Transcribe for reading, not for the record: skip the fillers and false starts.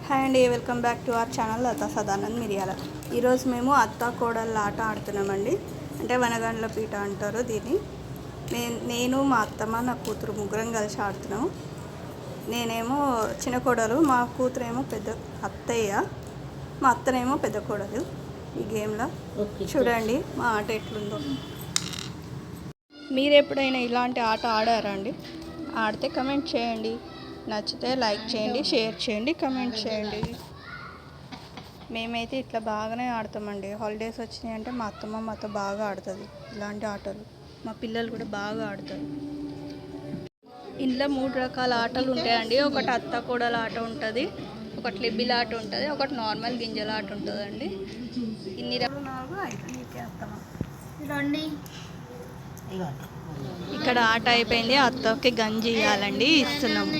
Hi అండి, welcome back to our channel Lata Sadanand Miriyala. ఈరోజు మేము అత్త కోడళ్ళ ఆట ఆడుతున్నామండి. అంటే వనగండ్ల పీట అంటారు దీన్ని. నేను మా అత్తమ్మ నా కూతురు ముగ్గురం కలిసి ఆడుతున్నాము. నేనేమో చిన్న కోడలు, మా కూతురేమో పెద్ద అత్తయ్య, మా అత్తనేమో పెద్ద కోడలు. ఈ గేమ్లో చూడండి మా ఆట ఎట్లుందో. మీరు ఎప్పుడైనా ఇలాంటి ఆట ఆడారా అండి? ఆడితే కమెంట్ చేయండి. నచ్చితే లైక్ చేయండి, షేర్ చేయండి, కమెంట్ చేయండి. మేమైతే ఇట్లా బాగానే ఆడతామండి. హాలిడేస్ వచ్చినాయి అంటే మా అత్తమ్మ మాతో బాగా ఆడుతుంది ఇలాంటి ఆటలు. మా పిల్లలు కూడా బాగా ఆడతారు. ఇంట్లో 3 రకాల ఆటలు ఉంటాయండి. ఒకటి అత్త కోడల ఆట ఉంటుంది, ఒకటి లిబ్బిల ఆట ఉంటుంది, ఒకటి నార్మల్ గింజల ఆట ఉంటుందండి. ఇన్ని ఇక్కడ ఆట అయిపోయింది. అత్తకి గంజి ఇవ్వాలండి, ఇస్తున్నాము.